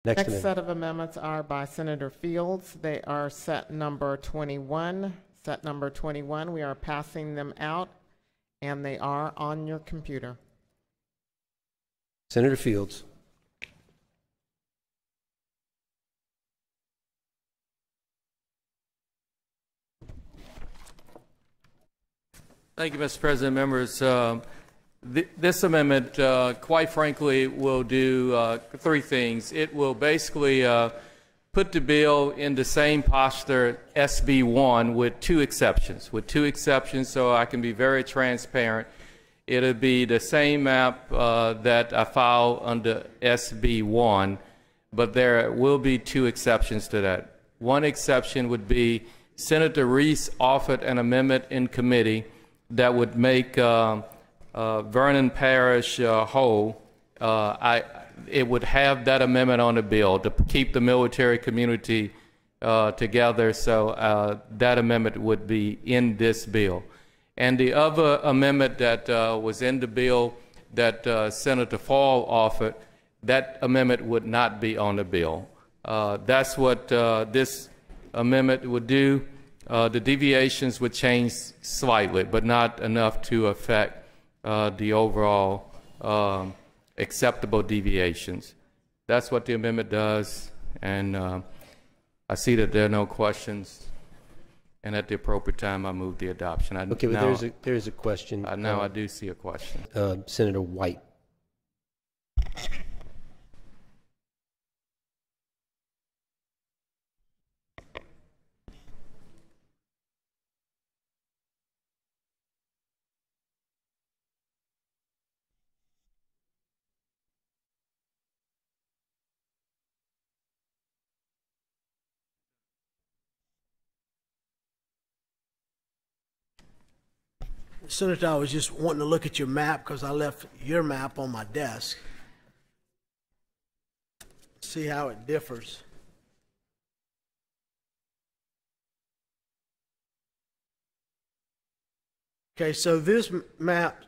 Next set of amendments are by Senator Fields. They are set number 21. Set number 21. We are passing them out, and they are on your computer. Senator Fields. Thank you, Mr. President. Members, this amendment, quite frankly, will do three things. It will basically put the bill in the same posture SB 1 with two exceptions. So I can be very transparent. It'll be the same map that I filed under SB 1, but there will be two exceptions to that. One exception would be Senator Reese offered an amendment in committee that would make Vernon Parish whole. It would have that amendment on the bill to keep the military community together, so that amendment would be in this bill. And the other amendment that was in the bill that Senator Fall offered, that amendment would not be on the bill. That's what this amendment would do. The deviations would change slightly, but not enough to affect the overall acceptable deviations. That's what the amendment does, and I see that there are no questions, and at the appropriate time I move the adoption. Okay, but there's a question. Now I do see a question. Senator White. Senator, I was just wanting to look at your map because I left your map on my desk. See how it differs. Okay, so this map,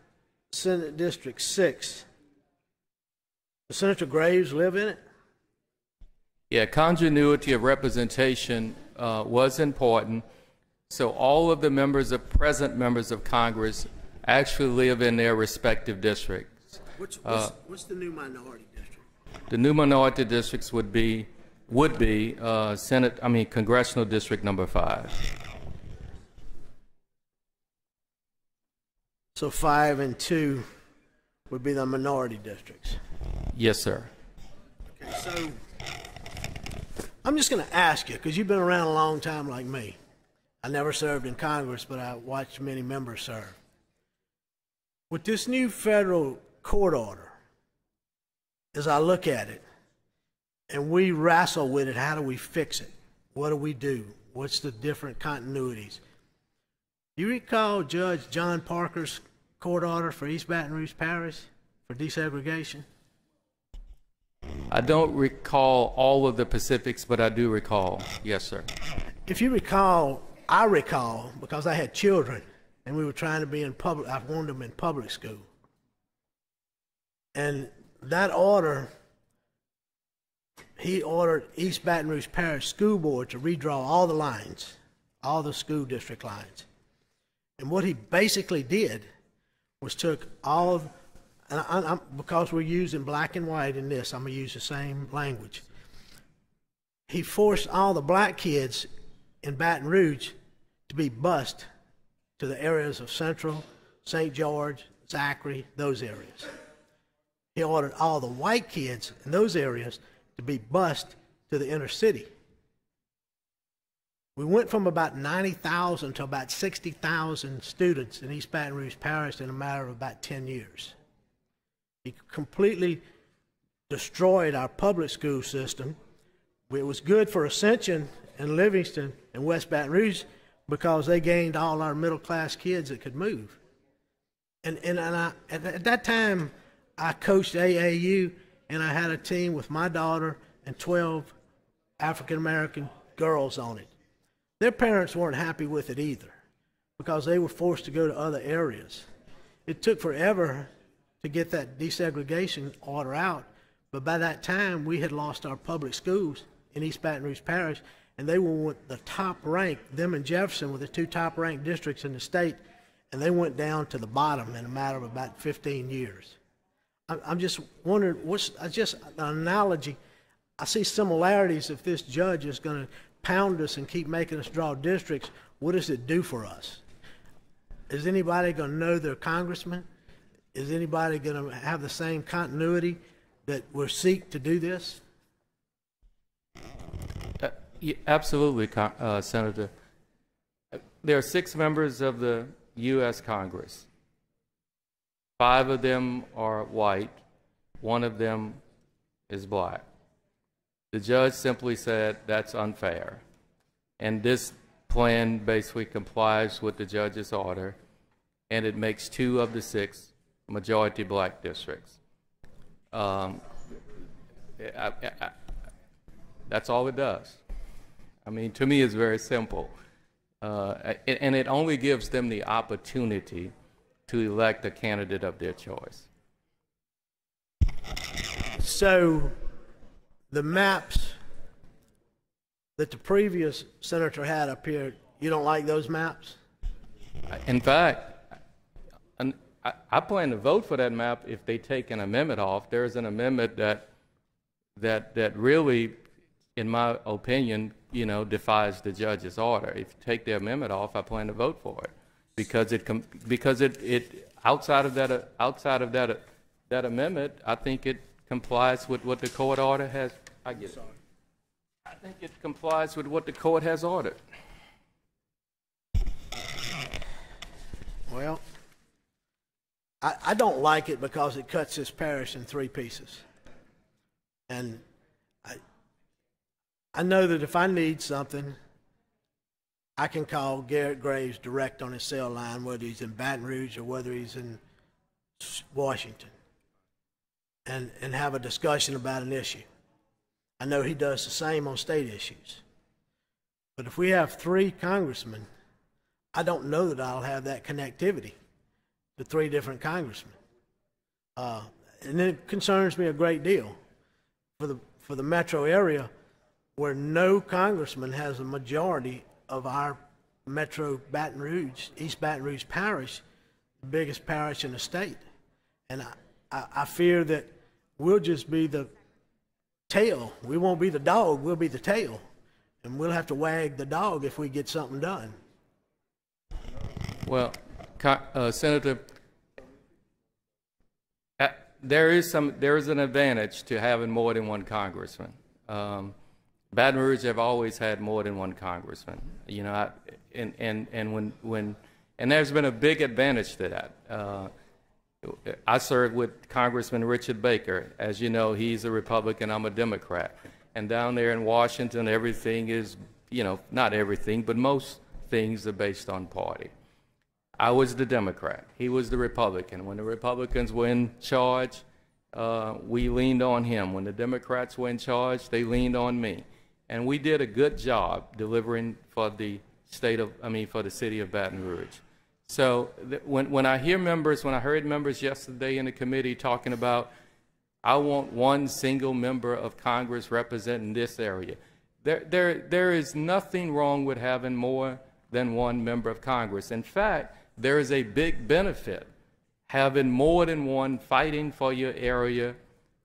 Senate District 6, does Senator Graves live in it? Yeah, continuity of representation was important. So all of the present members of Congress actually live in their respective districts. What's the new minority district? The new minority districts would be Congressional District number 5. So 5 and 2 would be the minority districts. Yes, sir. Okay, so I'm just going to ask you, because you've been around a long time like me. I never served in Congress, but I watched many members serve. With this new federal court order, as I look at it, and we wrestle with it, how do we fix it? What do we do? What's the different continuities? Do you recall Judge John Parker's court order for East Baton Rouge Parish for desegregation? I don't recall all of the specifics, but I do recall. Yes, sir. If you recall, I recall, because I had children, and we were trying to be in public, I wanted them in public school. And that order, he ordered East Baton Rouge Parish School Board to redraw all the lines, all the school district lines. And what he basically did was took all of, and because we're using black and white in this, I'm going to use the same language. He forced all the black kids in Baton Rouge to be bused to the areas of Central, St. George, Zachary, those areas. He ordered all the white kids in those areas to be bused to the inner city. We went from about 90,000 to about 60,000 students in East Baton Rouge Parish in a matter of about 10 years. He completely destroyed our public school system. It was good for Ascension and Livingston and West Baton Rouge because they gained all our middle-class kids that could move. And at that time, I coached AAU, and I had a team with my daughter and 12 African-American girls on it. Their parents weren't happy with it either because they were forced to go to other areas. It took forever to get that desegregation order out But by that time, we had lost our public schools in East Baton Rouge Parish, and they were the top ranked. Them and Jefferson were the two top ranked districts in the state, and they went down to the bottom in a matter of about 15 years. I'm just wondering, just an analogy. I see similarities. If this judge is going to pound us and keep making us draw districts, what does it do for us? Is anybody going to know their congressman? Is anybody going to have the same continuity that we seek to do this? Yeah, absolutely, Senator. There are 6 members of the U.S. Congress. 5 of them are white. 1 of them is black. The judge simply said that's unfair. And this plan basically complies with the judge's order, and it makes 2 of the 6 majority black districts. That's all it does. I mean, to me, it's very simple. And it only gives them the opportunity to elect a candidate of their choice. So the maps that the previous senator had up here, you don't like those maps? In fact, I plan to vote for that map if they take an amendment off. There's an amendment that really, in my opinion, defies the judge's order. If you take the amendment off, I plan to vote for it because it outside of that amendment, I think it complies with what the court order has. I think it complies with what the court has ordered. Well, I don't like it because it cuts this parish in 3 pieces. And I know that if I need something, I can call Garrett Graves direct on his cell line, whether he's in Baton Rouge or whether he's in Washington, and have a discussion about an issue. I know he does the same on state issues. But if we have 3 congressmen, I don't know that I'll have that connectivity to 3 different congressmen. And it concerns me a great deal for the metro area, where no congressman has a majority of our metro Baton Rouge, East Baton Rouge Parish, the biggest parish in the state. And I fear that we'll just be the tail. We won't be the dog, we'll be the tail. And we'll have to wag the dog if we get something done. Well, Senator, there is an advantage to having more than 1 congressman. Baton Rouge have always had more than 1 congressman, and there's been a big advantage to that. I served with Congressman Richard Baker. As you know, he's a Republican, I'm a Democrat. And down there in Washington, everything is, not everything, but most things are based on party. I was the Democrat. He was the Republican. When the Republicans were in charge, we leaned on him. When the Democrats were in charge, they leaned on me. And we did a good job delivering for the city of Baton Rouge. So when I heard members yesterday in the committee talking about, I want 1 single member of Congress representing this area, there is nothing wrong with having more than 1 member of Congress. In fact, there is a big benefit having more than 1 fighting for your area,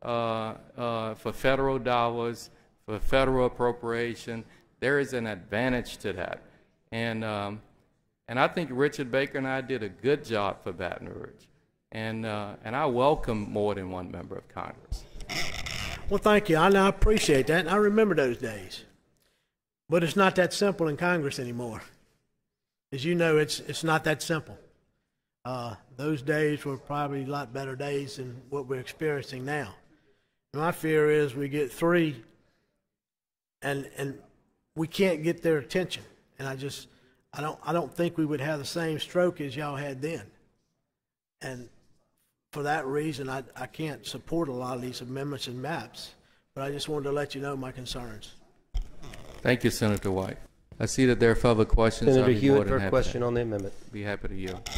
for federal dollars, for federal appropriation. There is an advantage to that. And I think Richard Baker and I did a good job for Baton Rouge. And I welcome more than 1 member of Congress. Well, thank you. I appreciate that, and I remember those days. But it's not that simple in Congress anymore. As you know, it's not that simple. Those days were probably a lot better days than what we're experiencing now. My fear is we get 3 and we can't get their attention. And I don't think we would have the same stroke as y'all had then. And for that reason, I can't support a lot of these amendments and maps. But I just wanted to let you know my concerns. Thank you, Senator White. I see that there are further questions. Senator Hewitt for a question on the amendment. Be happy to yield.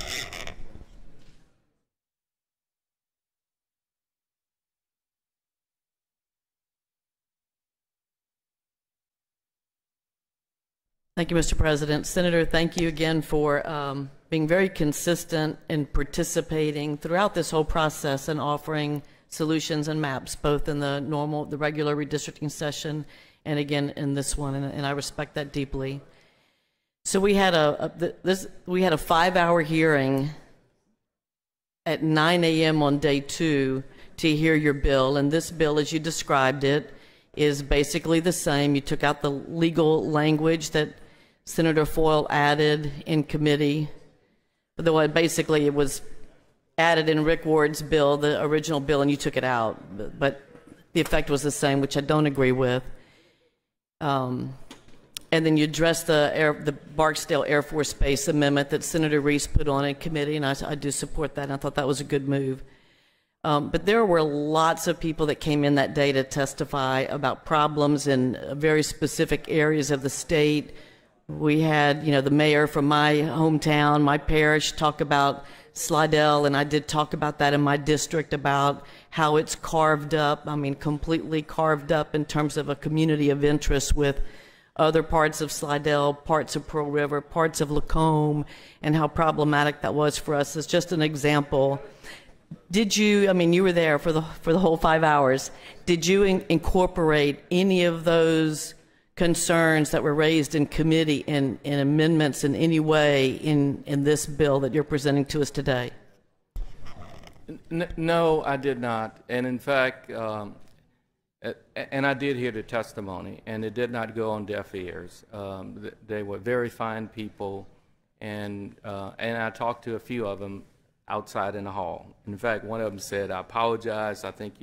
Thank you, Mr. President. Senator, thank you again for being very consistent in participating throughout this whole process and offering solutions and maps, both in the regular redistricting session and again in this one, and I respect that deeply. So we had a 5-hour hearing at 9 a.m. on day 2 to hear your bill, and this bill, as you described it, is basically the same. You took out the legal language that Senator Foyle added in committee, but basically it was added in Rick Ward's bill, the original bill, and you took it out, but the effect was the same, which I don't agree with. And then you addressed the Barksdale Air Force Base amendment that Senator Reese put on in committee, and I do support that, and I thought that was a good move. But there were lots of people that came in that day to testify about problems in very specific areas of the state. We had, the mayor from my hometown, my parish, talk about Slidell, and I did talk about that in my district, about how it's carved up, completely carved up in terms of a community of interest with other parts of Slidell, parts of Pearl River, parts of Lacombe, and how problematic that was for us. As just an example, did you, you were there for the whole 5 hours, did you incorporate any of those concerns that were raised in committee in amendments in any way in this bill that you're presenting to us today? No, I did not. And in fact, and I did hear the testimony, and it did not go on deaf ears. They were very fine people, and I talked to a few of them outside in the hall. In fact, one of them said, "I apologize. I think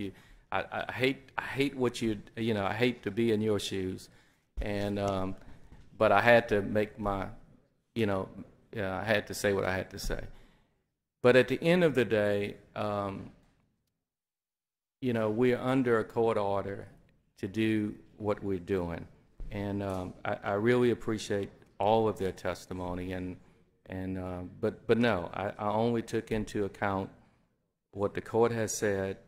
I hate what I hate to be in your shoes, and but I had to make my, I had to say what I had to say." But at the end of the day, we're under a court order to do what we're doing, and I really appreciate all of their testimony. But no, I only took into account what the court has said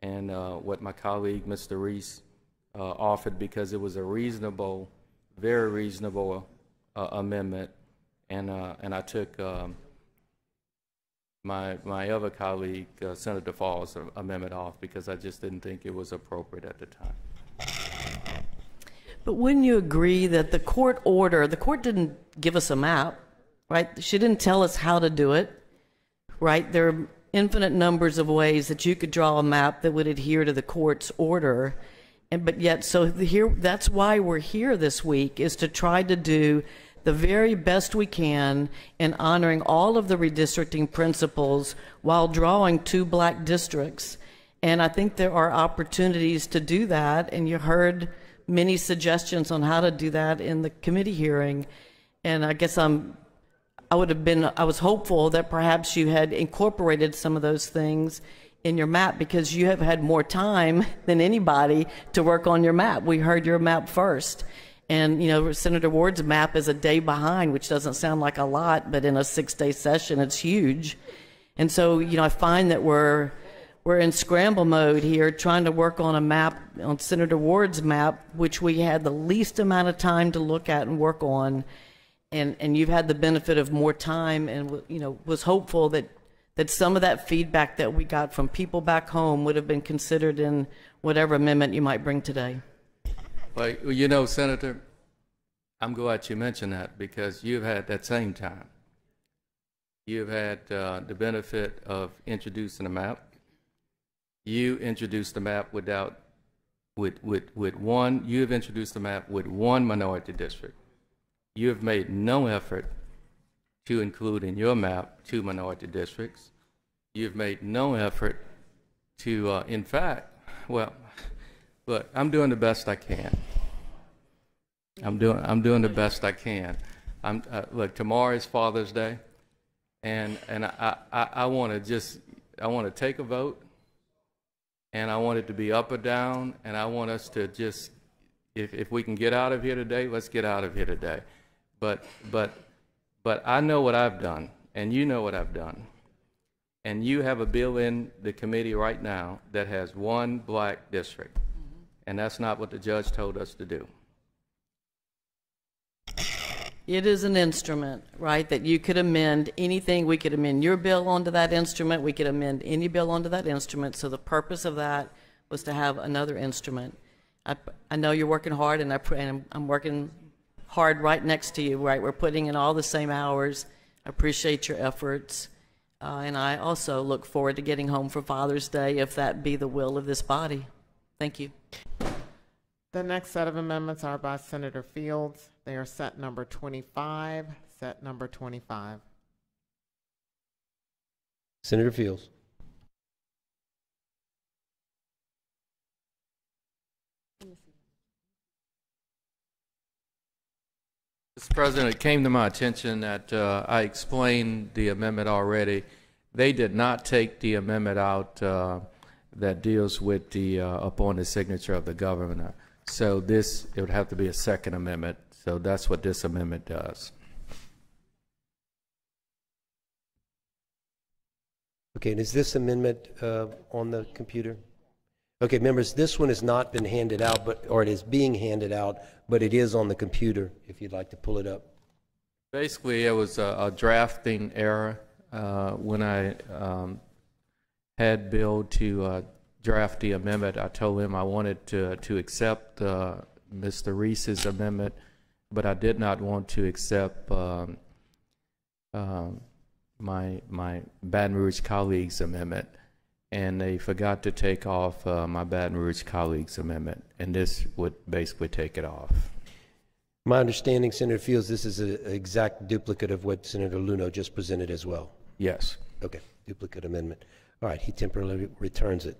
and what my colleague Mr. Reese offered, because it was a reasonable, very reasonable amendment, and I took my other colleague, Senator Fall's amendment off because I just didn't think it was appropriate at the time. But wouldn't you agree that the court didn't give us a map, right? She didn't tell us how to do it, right? There are infinite numbers of ways that you could draw a map that would adhere to the court's order. But yet, that's why we're here this week, is to try to do the very best we can in honoring all of the redistricting principles while drawing 2 black districts. And I think there are opportunities to do that, and you heard many suggestions on how to do that in the committee hearing. And I guess I was hopeful that perhaps you had incorporated some of those things in your map, because you have had more time than anybody to work on your map. We heard your map first. And, Senator Ward's map is a day behind, which doesn't sound like a lot, but in a 6-day session, it's huge. And so, I find that we're in scramble mode here, trying to work on a map, on Senator Ward's map, which we had the least amount of time to look at and work on. And you've had the benefit of more time, and, was hopeful that some of that feedback that we got from people back home would have been considered in whatever amendment you might bring today. Well, Senator, I'm glad you mentioned that, because you've had that same time. You've had the benefit of introducing a map. You introduced the map you've introduced the map with one minority district. You have made no effort to include in your map 2 minority districts. You've made no effort to, in fact, well, look, I'm doing the best I can. I'm doing the best I can. Look, tomorrow is Father's Day, and I want to take a vote, and I want it to be up or down, and I want us to just, if we can get out of here today, let's get out of here today. But I know what I've done, and you know what I've done. And you have a bill in the committee right now that has 1 black district, and that's not what the judge told us to do. It is an instrument, right, that you could amend anything. We could amend your bill onto that instrument. We could amend any bill onto that instrument. So the purpose of that was to have another instrument. I know you're working hard, and I'm working hard right next to you, right? We're putting in all the same hours. I appreciate your efforts. And I also look forward to getting home for Father's Day, if that be the will of this body. Thank you. The next set of amendments are by Senator Fields. They are set number 25, set number 25. Senator Fields. Mr. President, it came to my attention that I explained the amendment already. They did not take the amendment out that deals with the upon the signature of the governor. So it would have to be a second amendment. So that's what this amendment does. Okay, and is this amendment on the computer? Okay, members, this one has not been handed out, or it is being handed out, but it is on the computer, if you'd like to pull it up. Basically, it was a drafting error when I had Bill to draft the amendment. I told him I wanted to accept Mr. Reese's amendment, but I did not want to accept my Baton Rouge colleague's amendment. And they forgot to take off my Baton Rouge colleague's amendment, and this would basically take it off. My understanding, Senator Fields, this is an exact duplicate of what Senator Luno just presented as well. Yes. Okay, duplicate amendment. All right, he temporarily returns it.